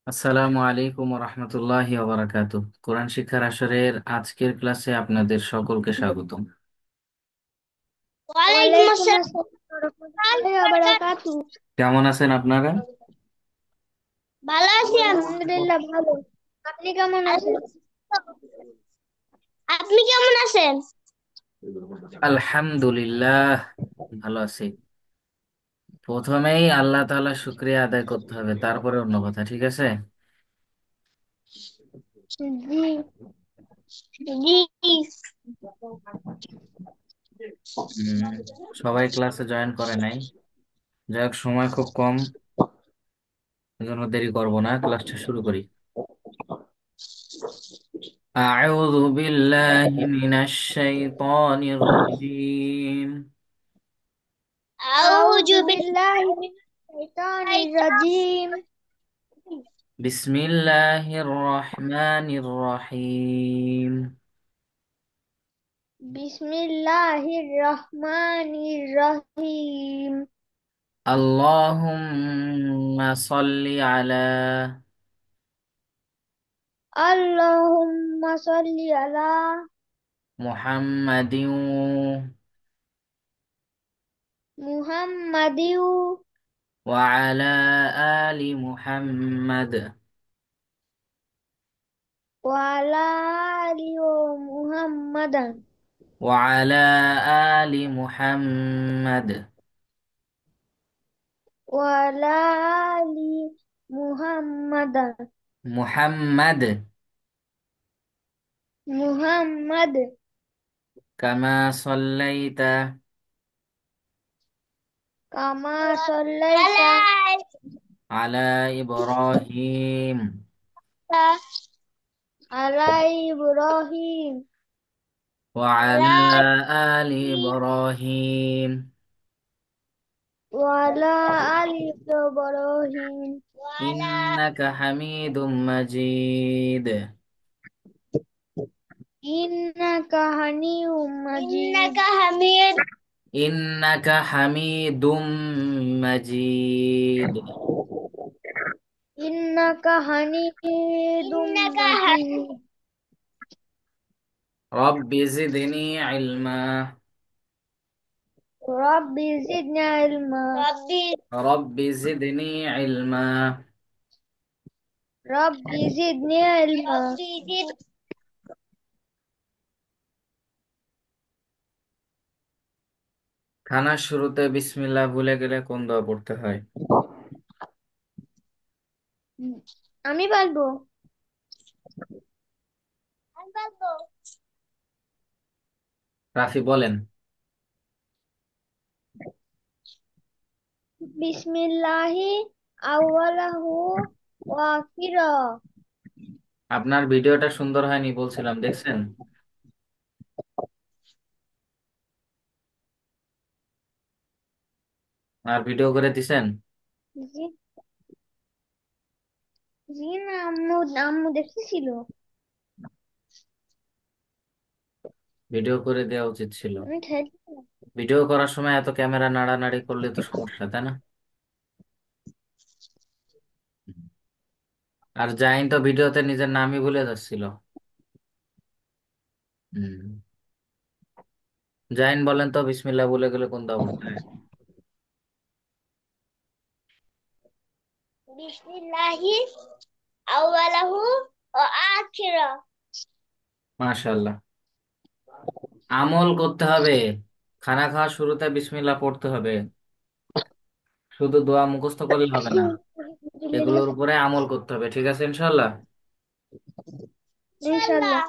আসসালামু আলাইকুম রহমতুল্লাহি ওবারাকাতু। কোরআন শিক্ষার আসরের আজকের ক্লাসে আপনাদের সকলকে স্বাগতম। ওয়ালাইকুম ওয়ালাইকুম আসসালাম আসসালাম ওয়া রাহমাতুল্লাহি ওয়া বারাকাতুহু। বারাকাতুহু। কেমন আছেন আপনারা? ভালো আছি আমি। আলহামদুলিল্লাহ ভালো। আপনি কেমন আছেন? আপনি কেমন আছেন? আলহামদুলিল্লাহ, ভালো আছি। প্রথমেই আল্লাহ তাআলা শুকরিয়া আদায় করতে হবে, তারপরে অন্য কথা, ঠিক আছে? জি। জি। উম, সবাই ক্লাসে জয়েন করে নাই। যাই হোক, সময় খুব কম, এজন্য দেরি করব না, ক্লাসটা শুরু করি। আউযু বিল্লাহি মিনাশ শাইতানির রাজীম। আউযু আউযু বিল্লাহি মিনাশ শাইতানির রাজিম। বিসমিল্লাহির রহমানির রহিম। বিসমিল্লাহির রহমানির রহিম। আল্লাহুম্মা সাল্লি আলা আল্লাহুম্মা সাল্লি আলা মুহাম্মাদিন মুহাম্মাদিন ওয়া আলা আলি মুহাম্মাদ ওয়া আলা আলি মুহাম্মাদান ওয়া আলা আলি মুহাম্মাদ ওয়া আলা আলি মুহাম্মাদান মুহাম্মাদ মুহাম্মাদ কামা সাল্লাইতা কামা সাল্লাইতা আলাই আলা ইব্রাহিম আলা ইব্রাহিম ওয়া আলা আলাই আলি ইব্রাহিম ওয়া আলা আলি ইব্রাহিম ইন্নাকা হামিদুম মাজিদ। ইন্নাকা হামিদুম মাজিদ ইন্নাকা হামিদ ইন্নাকা হামিদুম মাজিদ। ইন্নাকা হামিদুম ইন্নাকা মাজিদ রব্বি জিদনি ইলমা। রাব্বি জিদনি ইলমা রাব্বি রব্বি জিদনি ইলমা। রাব্বি জিদনি ইলমা রাব্বি জিদ খানার শুরুতে বিসমিল্লাহ ভুলে গেলে কোন দোয়া পড়তে হয়? আমি বলবো আমি বলবো। রাফি বলেন। বিসমিল্লাহি আউয়ালাহু ওয়া আখিরা। আপনার ভিডিওটা সুন্দর হয়নি বলছিলাম, দেখছেন? আর ভিডিও করে দিছেন? জি জি না, আম্মু আম্মু দেখতেছিল। ভিডিও করে দেওয়া উচিত ছিল। আমি খেলছিলাম। ভিডিও করার সময় এত ক্যামেরা নাড়ানাড়ি করলে তো সমস্যা, তাই না? আর জাইন তো ভিডিওতে নিজের নামই ভুলে যাচ্ছিল। হুম। জাইন বলেন তো, বিসমিল্লাহ ভুলে গেলে কোন দোয়া পড়তে হয়? বিসমিল্লাহি আউয়ালাহু ওয়া আখিরা। মাশাআল্লাহ। আমল করতে হবে। খানা খাওয়ার শুরুতে বিসমিল্লাহ পড়তে হবে। শুধু দোয়া মুখস্থ করলে হবে না, এগুলোর উপরে আমল করতে হবে, ঠিক আছে ইনশাল্লাহ? ইনশাআল্লাহ। ইনশাআল্লাহ।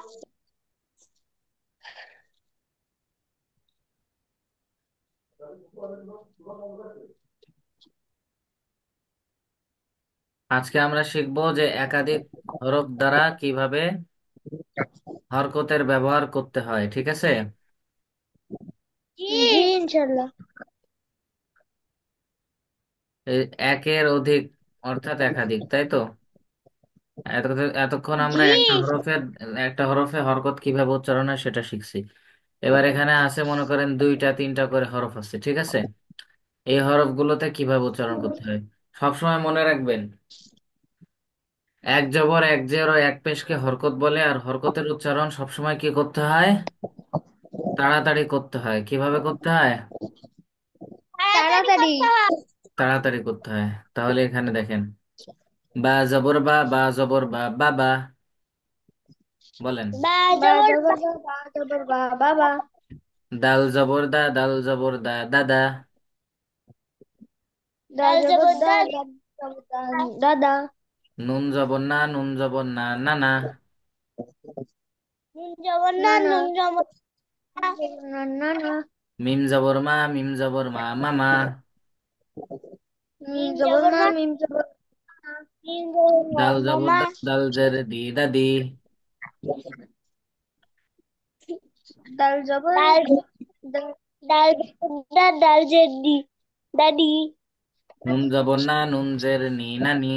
আজকে আমরা শিখবো যে একাধিক হরফ দ্বারা কিভাবে হরকতের ব্যবহার করতে হয়, ঠিক আছে? জি। জি ইনশাআল্লাহ। এই একের অধিক অর্থাৎ একাধিক, তাই তো? এতক্ষণ আমরা জি। একটা হরফে হরকত কিভাবে উচ্চারণ হয় সেটা শিখছি। এবার এখানে আছে, মনে করেন দুইটা তিনটা করে হরফ আছে, ঠিক আছে? এই হরফগুলোতে কিভাবে উচ্চারণ করতে হয় সবসময় মনে রাখবেন। এক জবর এক জের ও এক পেশকে হরকত বলে, আর হরকতের উচ্চারণ সবসময় কি করতে হয়? তাড়াতাড়ি করতে হয়। কিভাবে করতে হয়? তাড়াতাড়ি তাড়াতাড়ি। করতে হয়। তাড়াতাড়ি করতে হয়। তাহলে এখানে দেখেন, বা জবর বা, বা জবর বা, বাবা। বলেন। বা বা জবর জবর বা, বা, বা জবর বা, বাবা। দাল জবর দা, দাল জবর দা, দাদা। দা দাল জবর জবর দা, দা, দা জবর দা, দাদা। নুন জবর না, নুন জবর না, নানা। নুন জবর না, না না, নুন জবর না, না না না। মিম জবর মা, মিম জবর মা, মামা। মিম মিম জবর জবর মা, মা, মিম জবর মা। মিম জবর মা, দাল জবর মামা। দা, দাল জের দি, দাদি। দাল জবর দাল দা, দাল জবর দা, দাল জের দি, দাদি। নুন জবর না, নুন জের নি, নানি।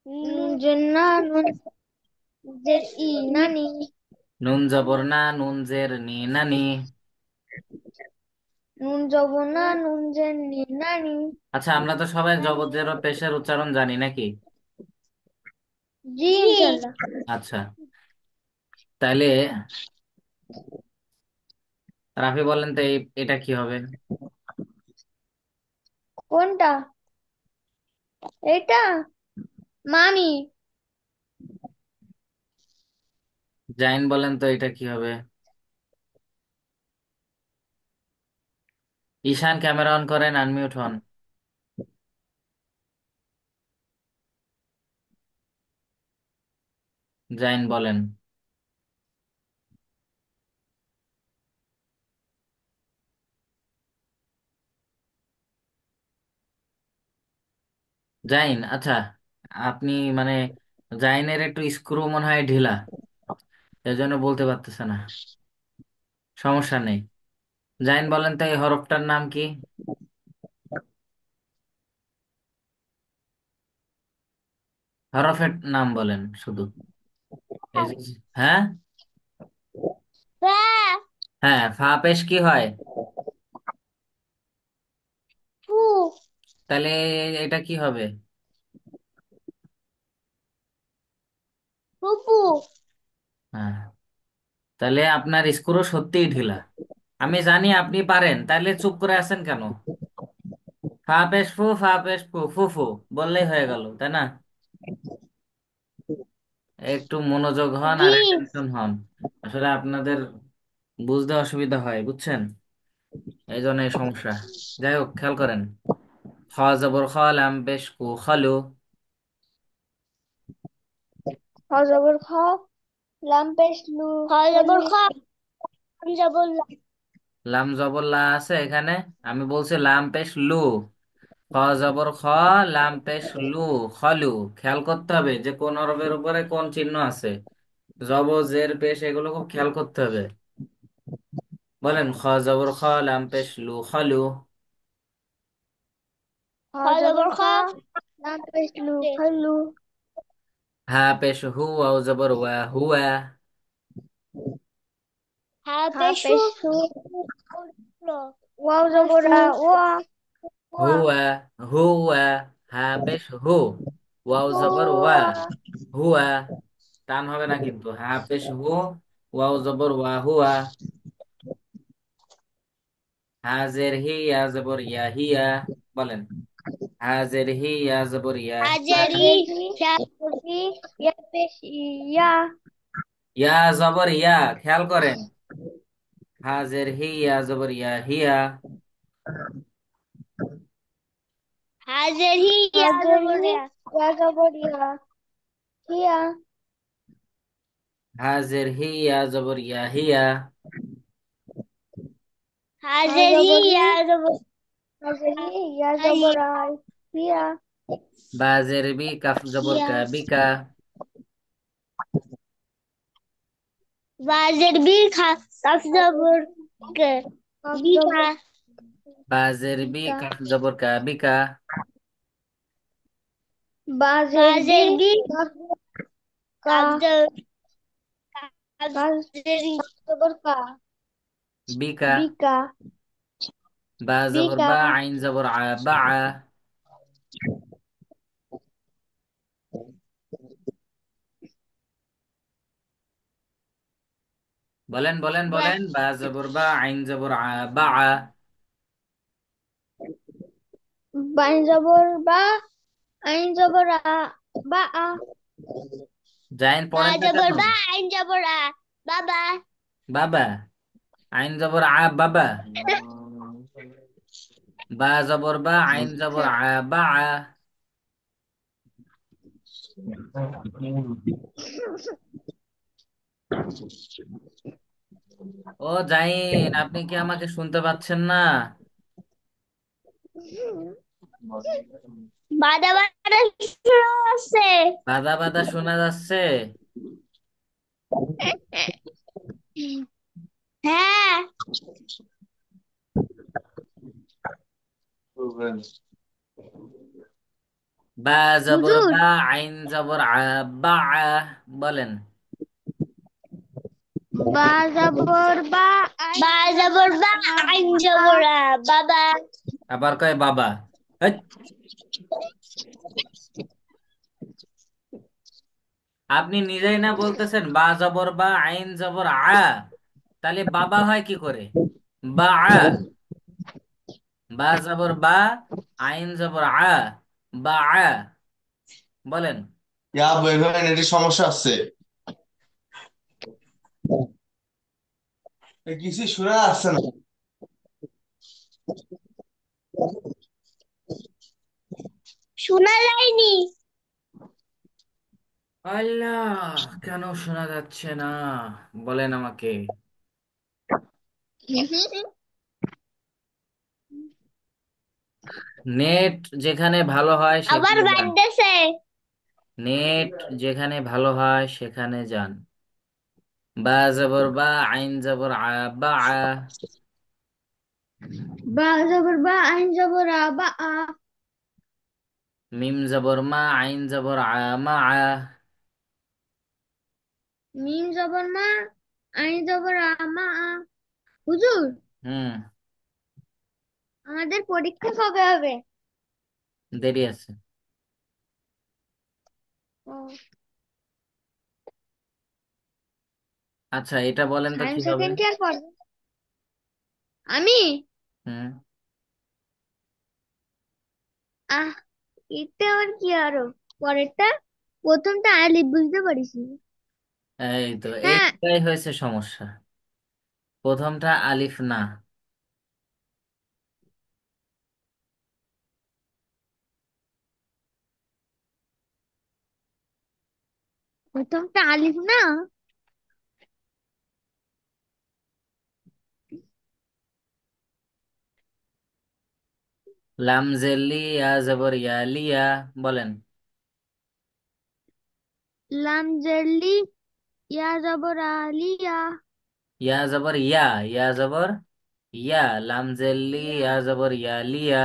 নুন নুন জন্না, নুন জের ই, নানি। নুন জবর না, নুন জের নি, নানি। নুন জবর না, নুন জের নি, নানি। আচ্ছা, আমরা তো সবাই জবর জের ও পেশের উচ্চারণ জানি নাকি? জি জি। ইনশাল্লাহ। আচ্ছা, তাহলে রাফি বলেন তো এটা কি হবে? কোনটা? এটা মামি। জাইন বলেন তো এটা কি হবে? ঈশান ক্যামেরা অন করেন, আনমিউট হন। জাইন বলেন। জাইন, আচ্ছা, আপনি মানে জাইনের একটু স্ক্রু মনে হয় ঢিলা, এজন্য বলতে পারতেছে না। সমস্যা নেই। জাইন বলেন তো এই হরফটার নাম কি? হরফের নাম বলেন শুধু। এই হ্যাঁ, ফা, হ্যাঁ, ফা পেশ কি হয়? ফু, তাহলে এটা কি হবে? ফুফু। হ্যাঁ, তাহলে আপনার স্ক্রু সত্যিই ঢিলা। আমি জানি আপনি পারেন, তাহলে চুপ করে আছেন কেন? ফা পেশ ফু, ফা পেশ ফু, ফু ফু বললেই হয়ে গেল, তাই না? একটু মনোযোগ হন জি। আর অ্যাটেনশন হন। আসলে আপনাদের বুঝতে অসুবিধা হয়, বুঝছেন? এই জন্য এই সমস্যা। যাই হোক, খেয়াল করেন। খ জবর খ, লাম পেশ কু, খলু। খ জবর খ, লাম পেশ লু, খ জবর খলু। খ, লাম জবর লা। লাম জবর লা আছে এখানে? আমি বলছি লাম পেশ লু। খ জবর খ, লাম পেশ লু, খলু। খেয়াল করতে হবে যে কোন হরফের উপরে কোন চিহ্ন আছে। জবর জের পেশ এগুলো খুব খেয়াল করতে হবে। বলেন, খ জবর খ, লাম পেশ লু, খলু। খ খ জবর জবর খ, খ, লাম পেশ লু, খলু। হা পেশ হু, ওয়াও জবর ওয়া, হুয়া। হা হা পেশু, পেশ হু, লো, ওয়াও জবর ফুফু, আ, ওয়া। ওয়া। হুয়া, হুয়া। হা পেশ হু, ওয়াও জবর ওয়া, ওয়া। হুয়া। টান হবে না কিন্তু। হা পেশ হু, ওয়াও জবর ওয়া, হুয়া। হাজের হি, ইয়া জবর ইয়া, হিয়া। বলেন, হাজের হি, ইয়া জবর ইয়া, হিয়া। হাজারি, হাজেরি, ইয়া, জবরি, ইয়া পেশ ইয়া। ইয়া জবর ইয়া, খেয়াল করেন। হাজের হি, ইয়া জবর ইয়া, হিয়া। হাজারি, ইয়া হাজেরি, জবর ইয়া, ইয়া জবর ইয়া, হিয়া। হাজের হি, ইয়া জবর ইয়া, হিয়া। হা হাজারি, জবরি, ইয়া জবর হাজেরি, ইয়া ইয়া, জবর আ, হিয়া। বাজের বি, কাফ জবর ইয়া। কা, বিকা। বাজের বি, খা, কাফ জবর হাজেরি, কে, কফ বিকা। জবর বাজের বি, কা। কাফ জবর কা, বিকা। বাজের বি, বাজের বি, কফ কা। কাফ জবর, কাফ কাজ জেরি, জবর কা, বিকা। বিকা। বা জবর বিকা। বা, আইন জবর আ, বা। বলেন বলেন বা বলেন। বা জবর বা, আইন জবর বা আ। বাই জবর বা, আইন জবর আ, বা আ। জাইন বা পড়েন না কেন? জবর বা আইন জবর আ, বাবা। বাবা। আইন জবর আ, বাবা। বা জবর বা, আইন জবর হ্যাঁ। আ, বা আ। ও জাইন, আপনি কি আমাকে শুনতে পাচ্ছেন না? বাদা বাদা শুরু আছে। বাদা বাদা শোনা যাচ্ছে। হ্যাঁ। বা জবর হুজুর, বা, আইন জবর আ, বা আ। বলেন। বা জবর বা, বা আইন জবর জবর বা আ, আইন বা। জবর আ, বাবা। আবার কয় বাবা। হেৎ, আপনি নিজেই না বলতেছেন বা জবর বা, আইন জবর আ, তাহলে বাবা হয় কি করে? বা আ। বা জবর বা, আইন জবর আ, বা আ। বলেন। বের হয় নেটের সমস্যা আছে, কিছুই শোনা যাচ্ছে না। শোনা যায়নি। আল্লাহ, কেন শোনা যাচ্ছে না? বলেন আমাকে। নেট যেখানে ভালো হয় আবার সেখানে যান। বাজতেছে। নেট যেখানে ভালো হয় সেখানে যান। বা জবর বা, আইন জবর আ, বা আ। বা জবর বা, আইন জবর আ, বা আ। মিম জবর মা, আইন জবর আ, মা আ। মিম জবর মা, আইন জবর আ, মা আ। হুজুর, হুম। আমাদের পরীক্ষা কবে হবে? দেরি আছে। ও, আচ্ছা, এটা বলেন তো কি সায়েন্স হবে? সেকেন্ড ইয়ার পড়বে? আমি? হুম। আহ, এটা আবার কি আরো? পরেরটা, প্রথমটা আলিফ বুঝতে পারিস নি। এই তো, হ্যাঁ, এইটাই হয়েছে সমস্যা। প্রথমটা আলিফ না। প্রথমটা আলিফ না। লাম জেলি, ইয়া জবর ইয়া, লিয়া। বলেন। লাম জেরলি, ইয়া জবর আলিয়া। ইয়া জবর ইয়া, ইয়া জবর ইয়া। লাম জেলি, ইয়া, ইয়া জবর ইয়া, লিয়া।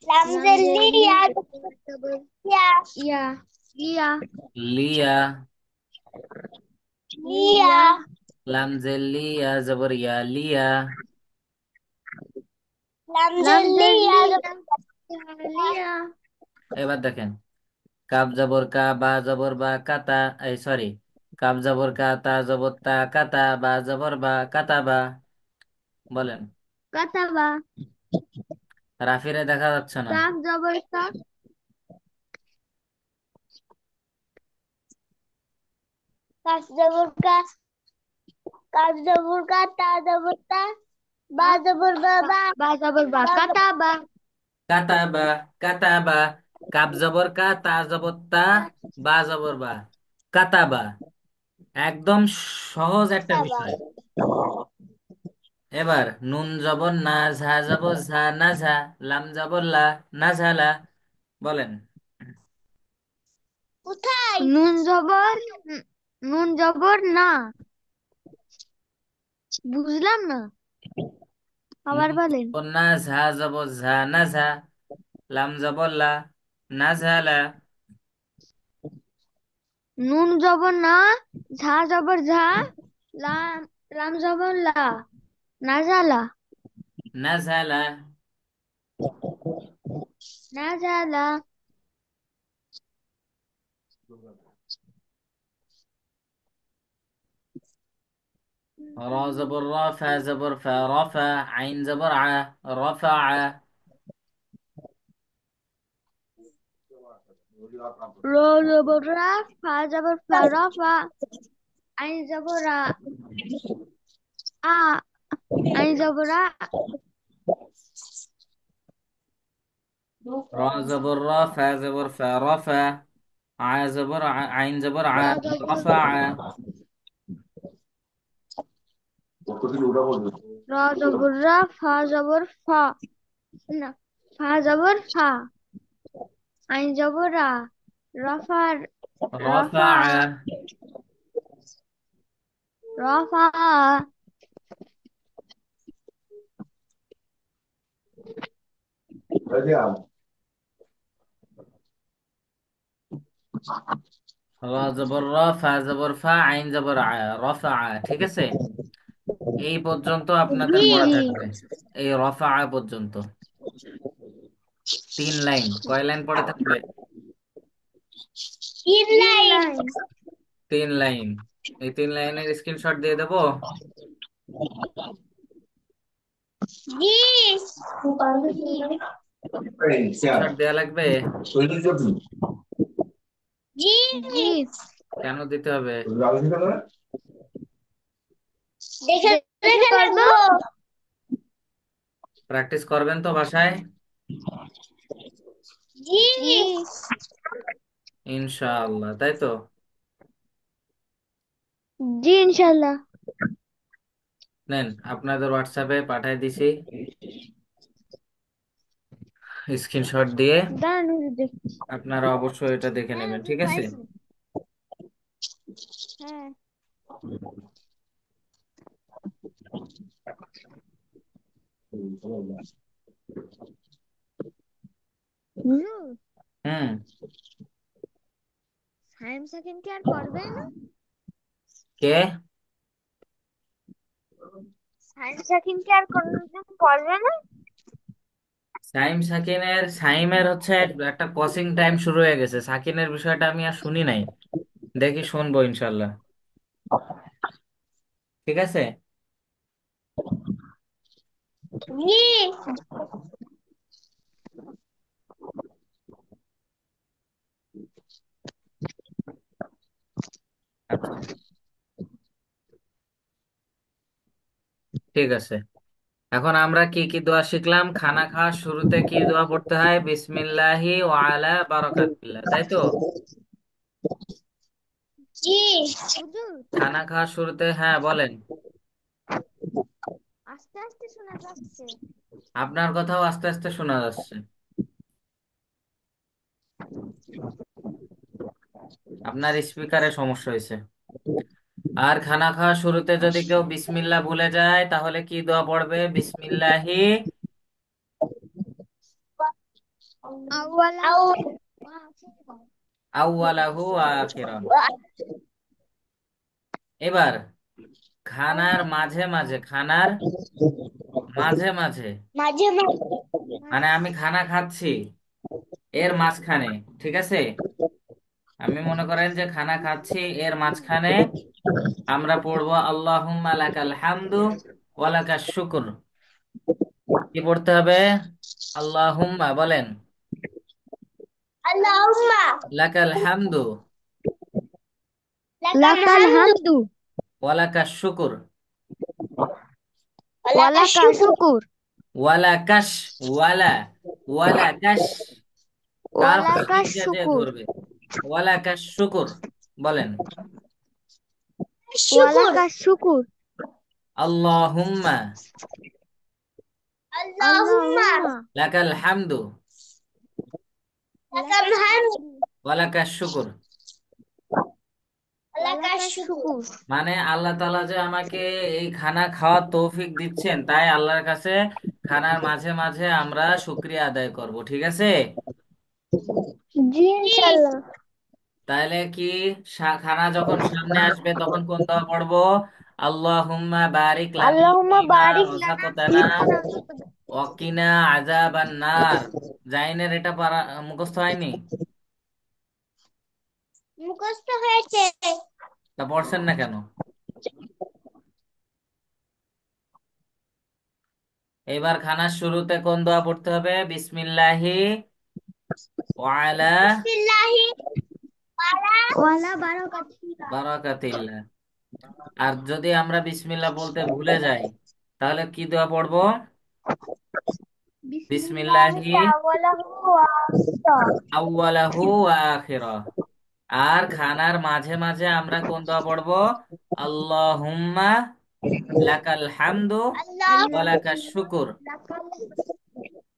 লাম লামজেলি জেরলি, ইয়া ইয়া জবর ইয়া, ইয়া, ইয়া, লিয়া। লিয়া। লিয়া। লাম জেলি, ইয়া জবর ইয়া, লিয়া। লাম লামজেলি ইয়া জেরলি, ইয়া লিয়া। এবার দেখেন। কাব জবর কা, বা জবর বা, কাতা। এই সরি, কাব জবর কা, তা জবর তা, কাতা। বা জবর বা, কাতা বা। বলেন। কাতাবা। রাফিরে দেখা যাচ্ছে না। কাফ জবর কা, কাফ জবর কা, কাফ জবর কা, তা জবর তা, বা বা জবর বা, বা বা বা জবর বা, বা কাতাবা। কাতাবা, কাতাবা। কাব জবর কা, তা জবর তা, বা জবর বা, কাতাবা। একদম সহজ একটা কাতাবা। বিষয়। এবার নুন জবর না, ঝা জবর ঝা, না ঝা। লাম জবর লা, না ঝালা। বলেন। কোথায়? নুন জবর, নুন জবর না। বুঝলাম না, আবার নুন বলেন। জবর না, ঝা জবর ঝা, না ঝা। লাম জবর লা, না ঝালা। নুন জবর না, ঝা জবর ঝা, লাম লাম জবর লা, নাজালা। না ঝালা। নাজালা। রা জবর রা, ফা জবর ফা, রফা। আইন জবর আ, রফা। র জবর রা, ফা জবর ফা, রফা। আইন জবর রা, আ। আইন জবর রা, রা জবর রা, ফা জবর ফা, রফা। আ জবর আ, আইন জবর আ, র জবর রফা। র জবর রা, ফা জবর ফা, না, ফা জবর ফা। আইন জবর রা, রফা। রফা। রফা। রফা। রা জবর রা, ফা জবর ফা, আইন জবর আ, রফা। ঠিক আছে, এই পর্যন্ত আপনাদের জি পড়া জি। থাকবে। এই রফা পর্যন্ত 3 লাইন। কয় লাইন পড়ে থাকবে? তিন তিন লাইন। লাইন। 3 লাইন। এই 3 লাইনের স্ক্রিনশট দিয়ে দেবো। জি জি স্ক্রিনশট দেয়া লাগবে। জি জি। কেন দিতে হবে? দেখে দেখে দেখে করবো। রাখবো। প্র্যাকটিস করবেন তো বাসায়? জি জি ইনশাআল্লাহ, তাই তো? জি ইনশাল্লাহ। নেন, আপনাদের হোয়াটসঅ্যাপে পাঠিয়ে দিছি স্ক্রিনশট দিয়ে। দাঁড়ান দেখ। আপনারা অবশ্যই এটা দেখে হ্যাঁ নেবেন, হুজুর ঠিক আছে? পাইছি। হ্যাঁ হুজুর, হুম। সাইম সেকেন্ড কি আর পড়বে না? কে? সাইম সেকেন্ড কি আর কোনদিন পড়বে না? সাইমের হচ্ছে একটা কোচিং টাইম শুরু হয়ে গেছে। সাকিনের বিষয়টা আমি আর শুনি নাই, দেখি শুনবো ইনশাল্লাহ। ঠিক আছে। জি আচ্ছা, ঠিক আছে। এখন আমরা কি কি দোয়া শিখলাম? খানা খাওয়ার শুরুতে কি দোয়া পড়তে হয়? বিসমিল্লাহি ওয়া আলা বারাকাতিল্লাহ, তাই তো? জি হুজুর, খানা খাওয়ার শুরুতে, হ্যাঁ বলেন। আস্তে আস্তে শোনা যাচ্ছে। আপনার কথাও আস্তে আস্তে শোনা যাচ্ছে। আপনার স্পিকারে সমস্যা হয়েছে। আর খানা খাওয়ার শুরুতে যদি কেউ বিসমিল্লাহ ভুলে যায় তাহলে কি দোয়া পড়বে? বিসমিল্লাহি আউয়ালা। আউ আউয়ালাহু ওয়া আখিরাহ। এবার খানার মাঝে মাঝে, খানার মাঝে মাঝে, মাঝে মাঝে মানে আমি খানা খাচ্ছি এর মাঝখানে, ঠিক আছে? আমি মনে করেন যে খানা খাচ্ছি, এর মাঝখানে আমরা পড়বো আল্লাহুম্মা লাকাল হামদু ওয়া লাকাশ শুকর। কি পড়তে হবে? আল্লাহুম্মা বলেন, আল্লাহুম্মা লাকাল হামদু লাকাল লাকাল হামদু হামদু ওয়া লাকাশ শুকর। ওয়া লাকাশ ওয়ালাকা শুকর শুকুর। ওয়া লাকাশ, ওয়ালা, ওয়া লাকাশ, কাফ ওয়ালাকা শিনকে যে শুকুর। ধরবে। ওয়া লাকাশ শুকর বলেন। শুকর ওয়ালাকা শুকুর। আল্লাহুম্মা আল্লাহুম্মা আল্লাহুম্মা লাকাল হামদু লাকাল লাকাল হামদু হামদু ওয়া লাকাশ শুকর। ওয়া লাকাশ ওয়ালাকা শুকর। শুকুর। মানে আল্লাহ তাআলা যে আমাকে এই খানা খাওয়ার তৌফিক দিচ্ছেন, তাই আল্লাহর কাছে খানার মাঝে মাঝে আমরা শুকরিয়া আদায় করব, ঠিক আছে? জি জি ইনশাল্লাহ। তাহলে কি, খানা যখন সামনে আসবে তখন কোন দোয়া পড়বো? আল্লাহুম্মা বারিক লানা আল্লাহুম্মা ফীমা বারিক লানা রাযাকতানা ফীমা রাযাকতানা। ওয়া কিনা আযাবান নার। জাইনের এটা পারা মুখস্থ হয়নি? মুখস্থ হয়েছে। তা পড়ছেন না কেন? এবার খানার শুরুতে কোন দোয়া পড়তে হবে? বিসমিল্লাহি ওয়ালা বিসমিল্লাহি ওয়ালা বারাকাতিল্লাহ। বারাকাতিল্লাহ। আর যদি আমরা বিসমিল্লাহ বলতে ভুলে যাই, তাহলে কি দোয়া পড়বো? বিসমিল্লাহি বিসমিল্লাহি আওয়ালাহু ওয়া আখিরাহ। আউওয়ালাহু ওয়া আখিরাহ। আর খানার মাঝে মাঝে আমরা কোন দোয়া পড়বো? আল্লাহুম্মা লাকাল হামদু ওয়া আল্লাহু লাকাশ শুকুর। লাকাল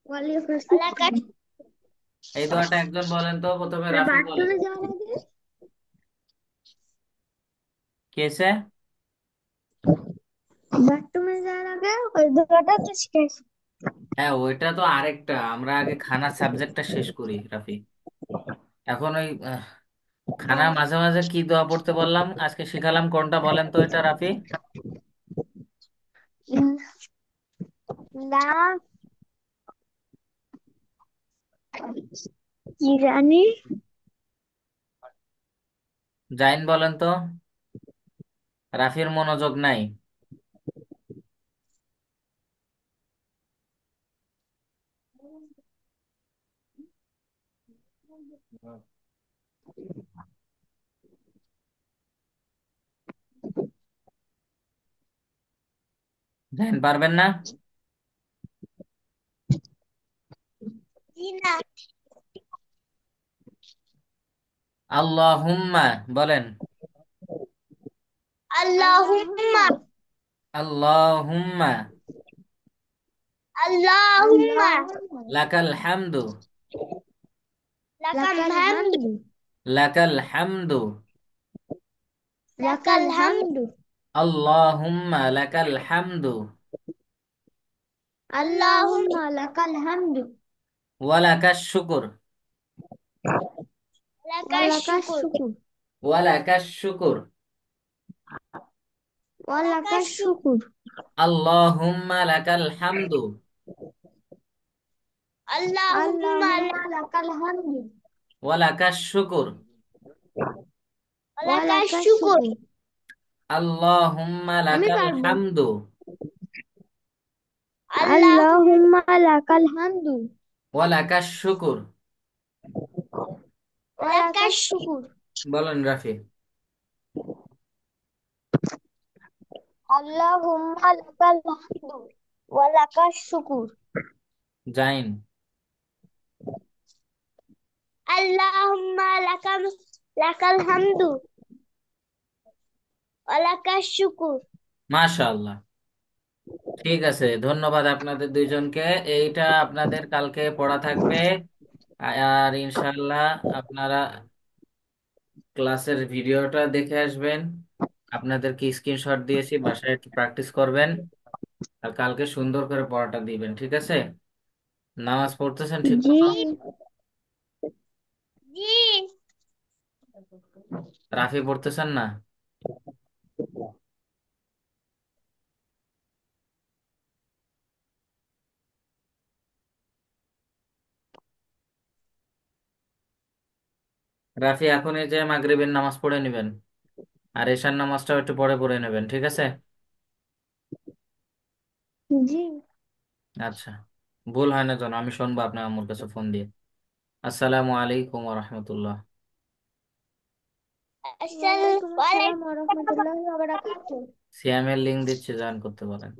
ওয়ালাইকুম লাকাত আসসালাম। এই দোয়াটা একজন বলেন তো, প্রথমে না, রাফি বলেন। বাথরুমে যাওয়ার আগে, কেসে? বাথরুমে যাওয়ার আগে ওই দোয়াটা তো শিখাইছি। হ্যাঁ, ওইটা তো আরেকটা, আমরা আগে খানার সাবজেক্টটা শেষ করি রাফি। এখন ওই খানার মাঝে মাঝে কি দোয়া পড়তে বললাম, আজকে শিখালাম কোনটা বলেন তো এটা রাফি? না, কি জানি। জাইন বলেন তো। রাফির মনোযোগ নাই। জাইন পারবেন না? জি না। আল্লাহুম্মা বলেন। আল্লাহুম্মা আল্লাহুম্মা আল্লাহুম্মা আল্লাহুম্মা লাকাল হামদু লাকাল লাকাল হামদু হামদু। লাকাল হামদু লাকাল হামদু আল্লাহুম্মা লাকাল হামদু আল্লাহুম্মা আল্লাহুম্মা লাকাল হামদু ওয়া লাকাশ শুকুর ওয়া লাকাশ লাকাশ শুকুর শুকুর। ওয়া লাকাশ শুকুর। ওয়া লাকাশ লাকাশ শুকুর শুকুর। আল্লাহুম্মা লাকাল হামদু আল্লাহুম্মা আল্লাহুম্মা লাকাল হামদু ওয়া লাকাশ শুকুর। ওয়া লাকাশ লাকাশ শুকুর শুকুর। আল্লাহুম্মা আমি লাকাল পারবো। হামদু আল্লাহুম্মা আল্লাহুম্মা লাকাল হামদু ওয়া লাকাশ শুকুর। ওয়া লাকাশ লাকাশ শুকুর। বলেন রাফি। আল্লাহুম্মা লাকাল হামদু ওয়া লাকাশ শুকুর। জাইন। আল্লাহুম্মা লাকাল হামদু ওয়া লাকাশ শুকুর। মাশাআল্লাহ। ঠিক আছে, ধন্যবাদ আপনাদের দুইজনকে। এইটা আপনাদের কালকে পড়া থাকবে। আর ইনশাল্লাহ আপনারা ক্লাসের ভিডিওটা দেখে আসবেন। আপনাদেরকে স্ক্রিনশট দিয়েছি, বাসায় একটু প্র্যাকটিস করবেন। আর কালকে সুন্দর করে পড়াটা দিবেন, ঠিক আছে? নামাজ পড়তেছেন ঠিক জি। মতো? জি। রাফি পড়তেছেন না? রাফি এখনই যে মাগরিবের নামাজ পড়ে নেবেন, আর এশার নামাজটাও একটু পরে পড়ে নেবেন, ঠিক আছে? জি। আচ্ছা, ভুল হয় না যেন, আমি শুনবো আপনার আম্মুর কাছে ফোন দিয়ে। আসসালামু আলাইকুম ওয়া রাহমাতুল্লাহ। ওয়ালাইকুম আসসালাম ওয়ালাইকুম ওয়া রাহমাতুল্লাহি ওয়া বারাকাতুহু। সিয়ামের লিঙ্ক দিচ্ছি, জয়েন করতে পারেন।